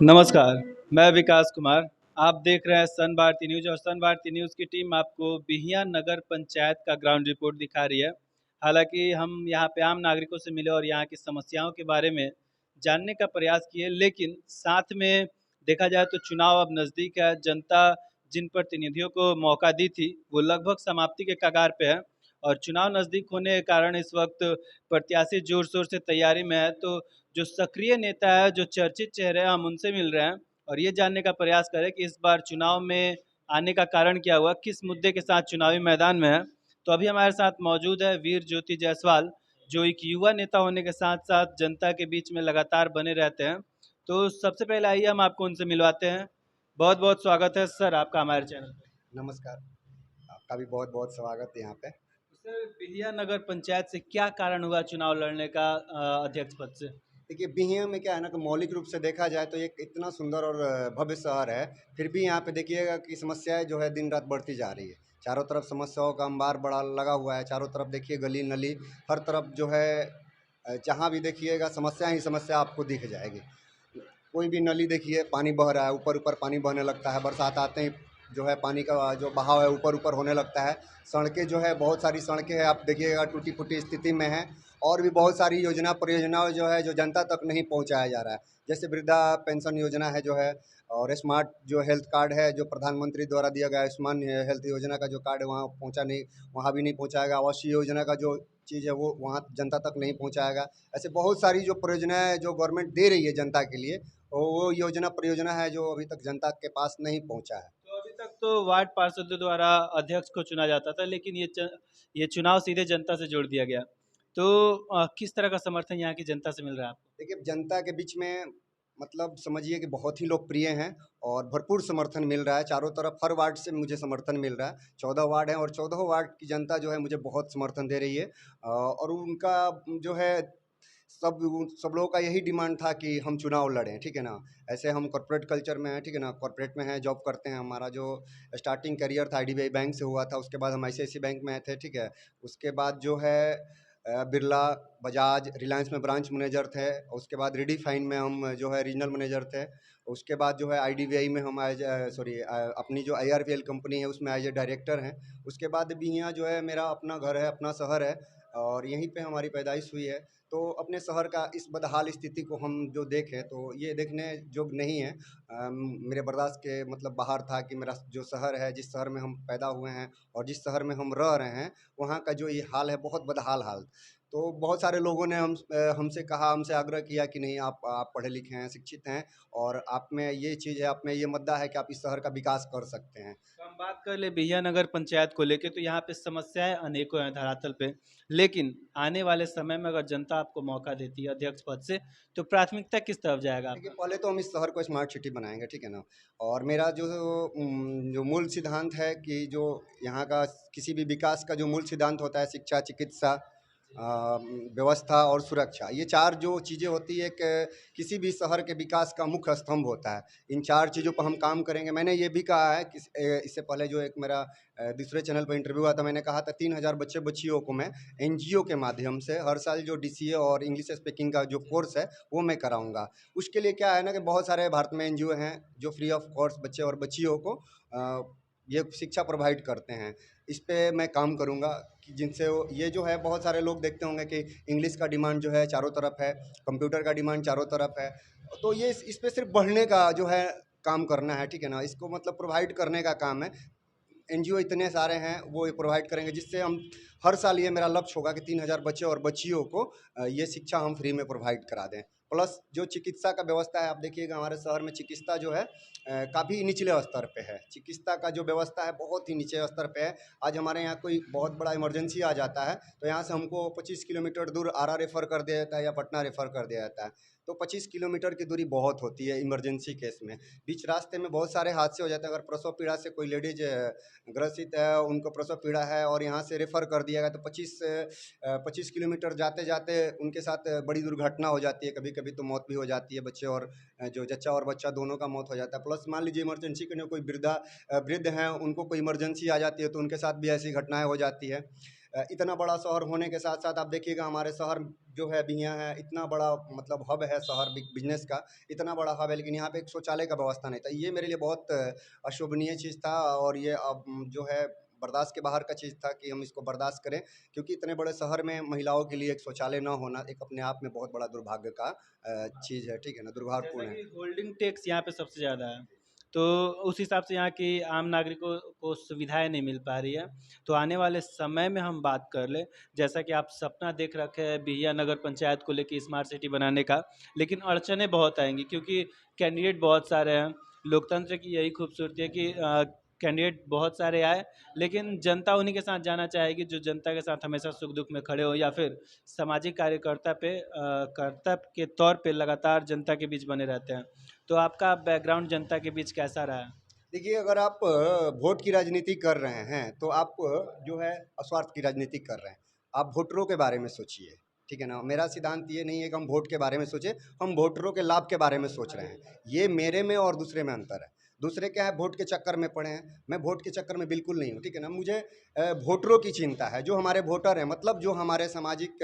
नमस्कार, मैं विकास कुमार। आप देख रहे हैं सन भारती न्यूज़ और सन भारती न्यूज़ की टीम आपको बिहियां नगर पंचायत का ग्राउंड रिपोर्ट दिखा रही है। हालाँकि हम यहाँ पे आम नागरिकों से मिले और यहाँ की समस्याओं के बारे में जानने का प्रयास किए, लेकिन साथ में देखा जाए तो चुनाव अब नज़दीक है। जनता जिन प्रतिनिधियों को मौका दी थी, वो लगभग समाप्ति के कगार पे है और चुनाव नज़दीक होने के कारण इस वक्त प्रत्याशी ज़ोर-शोर से तैयारी में है। तो जो सक्रिय नेता है, जो चर्चित चेहरे हैं, हम उनसे मिल रहे हैं और ये जानने का प्रयास करें कि इस बार चुनाव में आने का कारण क्या हुआ, किस मुद्दे के साथ चुनावी मैदान में है। तो अभी हमारे साथ मौजूद है वीर ज्योति जायसवाल, जो एक युवा नेता होने के साथ-साथ जनता के बीच में लगातार बने रहते हैं। तो सबसे पहले आइए हम आपको उनसे मिलवाते हैं। बहुत-बहुत स्वागत है सर आपका हमारे चैनल पे। नमस्कार। आपका भी बहुत-बहुत स्वागत है यहाँ पे। सर, बिहिया नगर पंचायत से क्या कारण हुआ चुनाव लड़ने का अध्यक्ष पद से? देखिए बिहियां में क्या है ना कि मौलिक रूप से देखा जाए तो एक इतना सुंदर और भव्य शहर है, फिर भी यहाँ पे देखिएगा कि समस्याएं जो है दिन रात बढ़ती जा रही है। चारों तरफ समस्याओं का अंबार बड़ा लगा हुआ है, चारों तरफ देखिए गली नली हर तरफ जो है जहाँ भी देखिएगा समस्या ही समस्या आपको दिख जाएगी। कोई भी नली देखिए पानी बह रहा है, ऊपर ऊपर पानी बहने लगता है, बरसात आते ही जो है पानी का जो बहाव है ऊपर ऊपर होने लगता है। सड़कें जो है बहुत सारी सड़कें हैं, आप देखिएगा टूटी फूटी स्थिति में है। और भी बहुत सारी योजना परियोजनाओं जो है जो जनता तक नहीं पहुंचाया जा रहा है, जैसे वृद्धा पेंशन योजना है जो है, और स्मार्ट जो हेल्थ कार्ड है जो प्रधानमंत्री द्वारा दिया गया आयुष्मान हेल्थ योजना का जो कार्ड है वहाँ पहुँचा नहीं, वहाँ भी नहीं पहुँचाएगा। आवासीय योजना का जो चीज़ है वो वहाँ जनता तक नहीं पहुँचाएगा। ऐसे बहुत सारी जो परियोजनाएं जो गवर्नमेंट दे रही है जनता के लिए, वो योजना परियोजना है जो अभी तक जनता के पास नहीं पहुंचा है। तो अभी तक तो वार्ड पार्षदों द्वारा अध्यक्ष को चुना जाता था, लेकिन ये चुनाव सीधे जनता से जोड़ दिया गया। तो किस तरह का समर्थन यहाँ की जनता से मिल रहा है आपको? देखिए जनता के बीच में मतलब समझिए कि बहुत ही लोकप्रिय हैं और भरपूर समर्थन मिल रहा है चारों तरफ, हर वार्ड से मुझे समर्थन मिल रहा है। 14 वार्ड हैं और 14 वार्ड की जनता जो है मुझे बहुत समर्थन दे रही है। और उनका जो है सब लोगों का यही डिमांड था कि हम चुनाव लड़ें, ठीक है ना। ऐसे हम कॉर्पोरेट कल्चर में हैं, ठीक है ना, कॉर्पोरेट में हैं, जॉब करते हैं। हमारा जो स्टार्टिंग करियर था आईडीबीआई बैंक से हुआ था, उसके बाद हम आईसीआईसी बैंक में आए थे, ठीक है। उसके बाद जो है बिरला, बजाज, रिलायंस में ब्रांच मैनेजर थे। उसके बाद रिडिफाइन में हम जो है रीजनल मैनेजर थे। उसके बाद जो है आईडीबीआई में हम एज सॉरी अपनी जो आईआरपीएल कंपनी है उसमें एज ए डायरेक्टर हैं। उसके बाद भी यहाँ जो है मेरा अपना घर है, अपना शहर है और यहीं पे हमारी पैदाइश हुई है। तो अपने शहर का इस बदहाल स्थिति को हम जो देखें तो ये देखने योग्य नहीं है। मेरे बर्दाश्त के मतलब बाहर था कि मेरा जो शहर है, जिस शहर में हम पैदा हुए हैं और जिस शहर में हम रह रहे हैं, वहाँ का जो ये हाल है बहुत बदहाल हाल। तो बहुत सारे लोगों ने हमसे कहा, हमसे आग्रह किया कि नहीं आप पढ़े लिखे हैं, शिक्षित हैं और आप में ये चीज़ है, आप में ये मद्दा है कि आप इस शहर का विकास कर सकते हैं। तो हम बात कर ले बिहिया नगर पंचायत को लेके, तो यहाँ पे समस्याएं अनेकों हैं धरातल पे। लेकिन आने वाले समय में अगर जनता आपको मौका देती है अध्यक्ष पद से, तो प्राथमिकता किस तरफ जाएगा देखिए आपका? पहले तो हम इस शहर को स्मार्ट सिटी बनाएंगे, ठीक है ना। और मेरा जो मूल सिद्धांत है कि जो यहाँ का किसी भी विकास का जो मूल सिद्धांत होता है, शिक्षा, चिकित्सा, व्यवस्था और सुरक्षा, ये चार जो चीज़ें होती है कि किसी भी शहर के विकास का मुख्य स्तंभ होता है। इन चार चीज़ों पर हम काम करेंगे। मैंने ये भी कहा है कि इससे पहले जो एक मेरा दूसरे चैनल पर इंटरव्यू हुआ था, मैंने कहा था 3000 बच्चे बच्चियों को मैं एनजीओ के माध्यम से हर साल जो डीसीए और इंग्लिश स्पीकिंग का जो कोर्स है वो मैं कराऊंगा। उसके लिए क्या है ना कि बहुत सारे भारत में एनजीओ हैं जो फ्री ऑफ कॉस्ट बच्चे और बच्चियों को ये शिक्षा प्रोवाइड करते हैं। इस पे मैं काम करूँगा कि जिनसे ये जो है बहुत सारे लोग देखते होंगे कि इंग्लिश का डिमांड जो है चारों तरफ है, कंप्यूटर का डिमांड चारों तरफ है। तो ये इस पे सिर्फ बढ़ने का जो है काम करना है, ठीक है ना। इसको मतलब प्रोवाइड करने का काम है। एनजीओ इतने सारे हैं वो ये प्रोवाइड करेंगे, जिससे हम हर साल, ये मेरा लक्ष्य होगा कि 3000 बच्चे और बच्चियों को ये शिक्षा हम फ्री में प्रोवाइड करा दें। प्लस जो चिकित्सा का व्यवस्था है, आप देखिएगा हमारे शहर में चिकित्सा जो है काफ़ी निचले स्तर पे है। चिकित्सा का जो व्यवस्था है बहुत ही नीचे स्तर पे है। आज हमारे यहाँ कोई बहुत बड़ा इमरजेंसी आ जाता है तो यहाँ से हमको 25 किलोमीटर दूर आरा रेफ़र कर दिया जाता है या पटना रेफ़र कर दिया जाता है। तो 25 किलोमीटर की दूरी बहुत होती है इमरजेंसी केस में। बीच रास्ते में बहुत सारे हादसे हो जाते हैं। अगर प्रसव पीड़ा से कोई लेडीज ग्रसित है, उनको प्रसव पीड़ा है और यहाँ से रेफ़र कर दिया गया, तो 25 किलोमीटर जाते जाते उनके साथ बड़ी दुर्घटना हो जाती है। कभी कभी तो मौत भी हो जाती है, बच्चे और जो जच्चा और बच्चा दोनों का मौत हो जाता है। प्लस मान लीजिए इमरजेंसी के लिए कोई वृद्ध हैं, उनको कोई इमरजेंसी आ जाती है तो उनके साथ भी ऐसी घटनाएं हो जाती है। इतना बड़ा शहर होने के साथ साथ आप देखिएगा हमारे शहर जो है बिहियाँ है, इतना बड़ा मतलब हब है शहर बिजनेस का, इतना बड़ा हब है, लेकिन यहाँ पे एक शौचालय का व्यवस्था नहीं था। ये मेरे लिए बहुत अशोभनीय चीज़ था, और ये अब जो है बर्दाश्त के बाहर का चीज़ था कि हम इसको बर्दाश्त करें, क्योंकि इतने बड़े शहर में महिलाओं के लिए एक शौचालय ना होना एक अपने आप में बहुत बड़ा दुर्भाग्य का चीज़ है, ठीक है ना, जैसा दुर्भाग्यपूर्ण है। कि होल्डिंग टैक्स यहाँ पे सबसे ज़्यादा है, तो उस हिसाब से यहाँ की आम नागरिकों को सुविधाएं नहीं मिल पा रही है। तो आने वाले समय में हम बात कर ले, जैसा कि आप सपना देख रखे हैं बिहिया नगर पंचायत को लेकर स्मार्ट सिटी बनाने का, लेकिन अड़चने बहुत आएंगी क्योंकि कैंडिडेट बहुत सारे हैं। लोकतंत्र की यही खूबसूरती है कि कैंडिडेट बहुत सारे आए, लेकिन जनता उन्हीं के साथ जाना चाहेगी जो जनता के साथ हमेशा सुख दुख में खड़े हो, या फिर सामाजिक कार्यकर्ता पे कर्तव्य के तौर पे लगातार जनता के बीच बने रहते हैं। तो आपका बैकग्राउंड जनता के बीच कैसा रहा है? देखिए, अगर आप वोट की राजनीति कर रहे हैं तो आप जो है स्वार्थ की राजनीति कर रहे हैं। आप वोटरों के बारे में सोचिए, ठीक है ना। मेरा सिद्धांत ये नहीं है कि हम वोट के बारे में सोचें, हम वोटरों के लाभ के बारे में सोच रहे हैं। ये मेरे में और दूसरे में अंतर है। दूसरे क्या है, वोट के चक्कर में पड़े हैं, मैं वोट के चक्कर में बिल्कुल नहीं हूँ, ठीक है ना। मुझे वोटरों की चिंता है, जो हमारे वोटर हैं, मतलब जो हमारे सामाजिक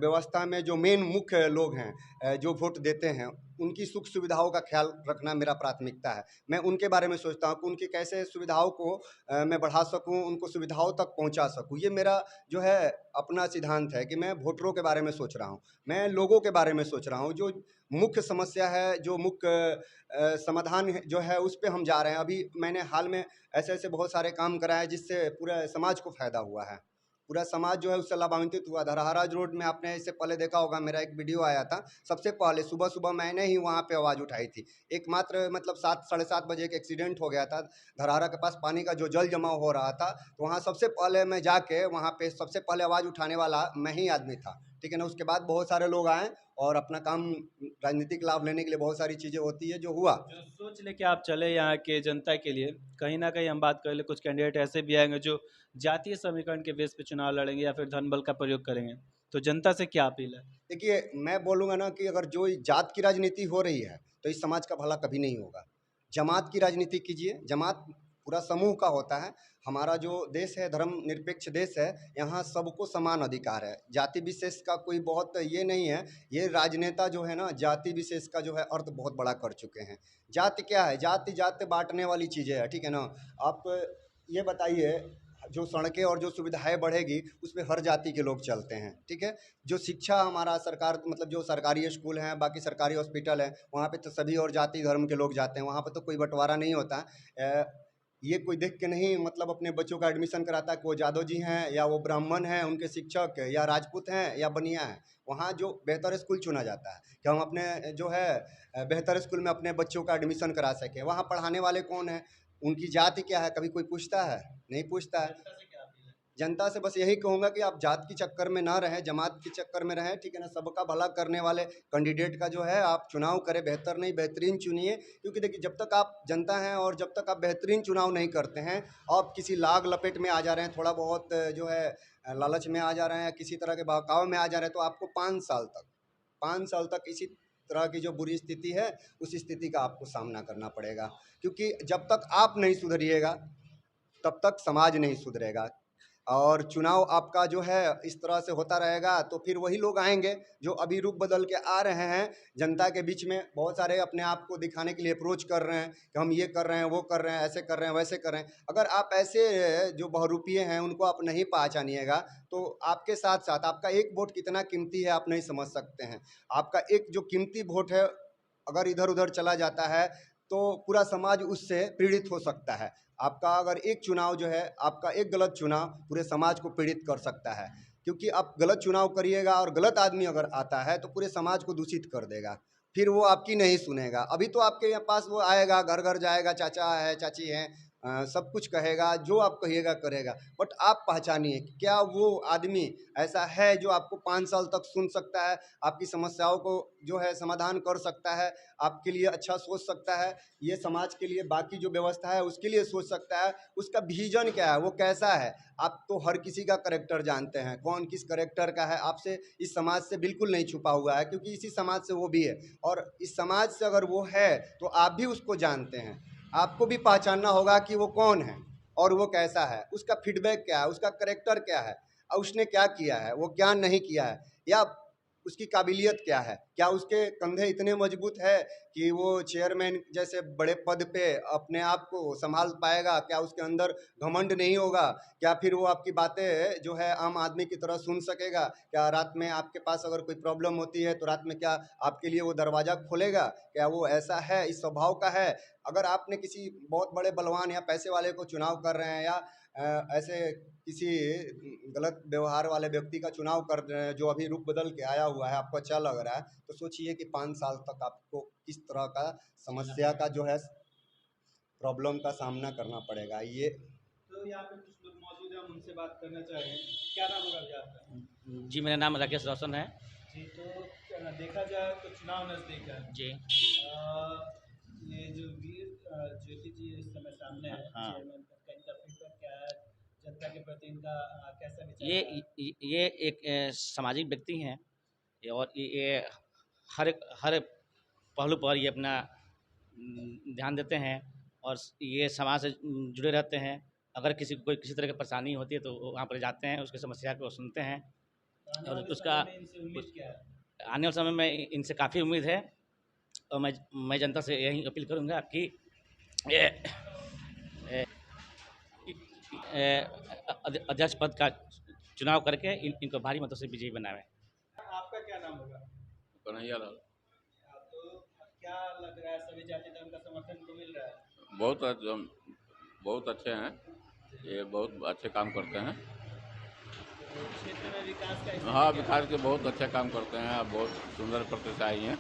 व्यवस्था में जो मेन मुख्य लोग हैं, जो वोट देते हैं, उनकी सुख सुविधाओं का ख्याल रखना मेरा प्राथमिकता है। मैं उनके बारे में सोचता हूँ कि उनकी कैसे सुविधाओं को मैं बढ़ा सकूँ, उनको सुविधाओं तक पहुँचा सकूँ। ये मेरा जो है अपना सिद्धांत है कि मैं वोटरों के बारे में सोच रहा हूँ, मैं लोगों के बारे में सोच रहा हूँ। जो मुख्य समस्या है, जो मुख्य समाधान जो है, उस पे हम जा रहे हैं। अभी मैंने हाल में ऐसे-ऐसे बहुत सारे काम कराए जिससे पूरे समाज को फ़ायदा हुआ है। पूरा समाज जो है उससे लाभान्वित हुआ। धरहराज रोड में आपने इससे पहले देखा होगा, मेरा एक वीडियो आया था। सबसे पहले सुबह-सुबह मैंने ही वहाँ पे आवाज़ उठाई थी। एकमात्र मतलब 7 साढ़े 7 बजे एक एक्सीडेंट हो गया था। धरहरा के पास पानी का जो जल जमाव हो रहा था, तो वहाँ सबसे पहले मैं जाके वहाँ पे सबसे पहले आवाज़ उठाने वाला मैं ही आदमी था, ठीक है ना। उसके बाद बहुत सारे लोग आए और अपना काम, राजनीतिक लाभ लेने के लिए बहुत सारी चीज़ें होती है, जो हुआ। जो सोच लेके आप चले यहाँ के जनता के लिए, कहीं ना कहीं हम बात कर ले, कुछ कैंडिडेट ऐसे भी आएंगे जो जातीय समीकरण के बेस पे चुनाव लड़ेंगे या फिर धन बल का प्रयोग करेंगे। तो जनता से क्या अपील है? देखिए, मैं बोलूँगा ना कि अगर जो जात की राजनीति हो रही है, तो इस समाज का भला कभी नहीं होगा। जमात की राजनीति कीजिए, जमात पूरा समूह का होता है। हमारा जो देश है धर्मनिरपेक्ष देश है, यहाँ सबको समान अधिकार है। जाति विशेष का कोई बहुत ये नहीं है। ये राजनेता जो है ना, जाति विशेष का जो है अर्थ बहुत बड़ा कर चुके हैं। जाति क्या है? जाति जात बाँटने वाली चीज़ें है, ठीक है ना। आप ये बताइए, जो सड़कें और जो सुविधाएँ बढ़ेगी, उसमें हर जाति के लोग चलते हैं, ठीक है। जो शिक्षा हमारा सरकार, मतलब जो सरकारी स्कूल हैं, बाकी सरकारी हॉस्पिटल है, वहाँ पे तो सभी और जाति धर्म के लोग जाते हैं, वहाँ पे तो कोई बँटवारा नहीं होता। ये कोई देख के नहीं मतलब अपने बच्चों का एडमिशन कराता है कि वो जादव जी हैं या वो ब्राह्मण हैं, उनके शिक्षक या राजपूत हैं या बनिया हैं। वहाँ जो बेहतर स्कूल चुना जाता है कि हम अपने जो है बेहतर स्कूल में अपने बच्चों का एडमिशन करा सकें। वहाँ पढ़ाने वाले कौन हैं, उनकी जाति क्या है, कभी कोई पूछता है? नहीं पूछता है। जनता से क्या अपील है? जनता से बस यही कहूँगा कि आप जात के चक्कर में ना रहें, जमात के चक्कर में रहें, ठीक है ना। सबका भला करने वाले कैंडिडेट का जो है आप चुनाव करें, बेहतर नहीं बेहतरीन चुनिए। क्योंकि देखिए, जब तक आप जनता हैं और जब तक आप बेहतरीन चुनाव नहीं करते हैं, आप किसी लाग लपेट में आ जा रहे हैं, थोड़ा बहुत जो है लालच में आ जा रहे हैं, किसी तरह के बहकाव में आ जा रहे हैं, तो आपको 5 साल तक इसी तरह की जो बुरी स्थिति है, उस स्थिति का आपको सामना करना पड़ेगा। क्योंकि जब तक आप नहीं सुधरिएगा, तब तक समाज नहीं सुधरेगा। और चुनाव आपका जो है इस तरह से होता रहेगा, तो फिर वही लोग आएंगे जो अभी रूप बदल के आ रहे हैं जनता के बीच में। बहुत सारे अपने आप को दिखाने के लिए अप्रोच कर रहे हैं कि हम ये कर रहे हैं, वो कर रहे हैं, ऐसे कर रहे हैं, वैसे कर रहे हैं। अगर आप ऐसे जो बहुरूपिये हैं उनको आप नहीं पहचानिएगा, तो आपके साथ साथ आपका एक वोट कितना कीमती है आप नहीं समझ सकते हैं। आपका एक जो कीमती वोट है, अगर इधर उधर चला जाता है, तो पूरा समाज उससे पीड़ित हो सकता है। आपका अगर एक चुनाव जो है, आपका एक गलत चुनाव पूरे समाज को पीड़ित कर सकता है। क्योंकि आप गलत चुनाव करिएगा और गलत आदमी अगर आता है, तो पूरे समाज को दूषित कर देगा। फिर वो आपकी नहीं सुनेगा। अभी तो आपके पास वो आएगा, घर घर जाएगा, चाचा है, चाची हैं, सब कुछ कहेगा, जो आप कहिएगा करेगा। बट आप पहचानिए कि क्या वो आदमी ऐसा है जो आपको 5 साल तक सुन सकता है, आपकी समस्याओं को जो है समाधान कर सकता है, आपके लिए अच्छा सोच सकता है, ये समाज के लिए बाकी जो व्यवस्था है उसके लिए सोच सकता है। उसका विजन क्या है, वो कैसा है। आप तो हर किसी का करैक्टर जानते हैं, कौन किस करैक्टर का है, आपसे इस समाज से बिल्कुल नहीं छुपा हुआ है, क्योंकि इसी समाज से वो भी है। और इस समाज से अगर वो है, तो आप भी उसको जानते हैं। आपको भी पहचानना होगा कि वो कौन है और वो कैसा है, उसका फीडबैक क्या है, उसका करैक्टर क्या है। और उसने क्या किया है, वो क्या नहीं किया है, या उसकी काबिलियत क्या है, क्या उसके कंधे इतने मजबूत है कि वो चेयरमैन जैसे बड़े पद पे अपने आप को संभाल पाएगा, क्या उसके अंदर घमंड नहीं होगा, क्या फिर वो आपकी बातें जो है आम आदमी की तरह सुन सकेगा, क्या रात में आपके पास अगर कोई प्रॉब्लम होती है तो रात में क्या आपके लिए वो दरवाज़ा खोलेगा, क्या वो ऐसा है, इस स्वभाव का है। अगर आपने किसी बहुत बड़े बलवान या पैसे वाले को चुनाव कर रहे हैं, या ऐसे किसी गलत व्यवहार वाले व्यक्ति का चुनाव कर रहे हैं जो अभी रूप बदल के आया हुआ है, आपको अच्छा लग रहा है, तो सोचिए कि 5 साल तक आपको किस तरह का समस्या का जो है प्रॉब्लम का सामना करना पड़ेगा। ये तो यहाँ पे कुछ लोग मौजूद हैं, हम उनसे बात करना चाहेंगे। क्या नाम होगा भैया आपका? जी, मेरा नाम राकेश रोशन है। जी, तो देखा जाए तो चुनाव नज़दीक है। जी। ये जो वीर ज्योति जी इस समय सामने है हाँ। चेयरमैन पद का, इनका फीडबैक क्या है? जनता के प्रति इनका कैसा विचार ये है? ये एक सामाजिक व्यक्ति हैं, और ये हर पहलू पर ये अपना ध्यान देते हैं, और ये समाज से जुड़े रहते हैं। अगर किसी तरह की परेशानी होती है तो वो वहाँ पर जाते हैं, उसकी समस्या को सुनते हैं, तो आने और वाले उसका समय में इनसे उम्मीद क्या है? आने वाले समय में इनसे काफ़ी उम्मीद है। और मैं जनता से यही अपील करूँगा कि ये अध्यक्ष पद का चुनाव करके इनको भारी मतों से विजयी बनावें। आपका क्या नाम होगा? कन्हैया लाल। तो क्या लग रहा है, सभी जाति धर्म का समर्थन को मिल रहा है? बहुत अच्छे हैं, ये बहुत अच्छे काम करते हैं। तो क्षेत्र में विकास का हाँ, विकास के बहुत अच्छे काम करते हैं, बहुत सुंदर प्रतिष्ठा आई हैं।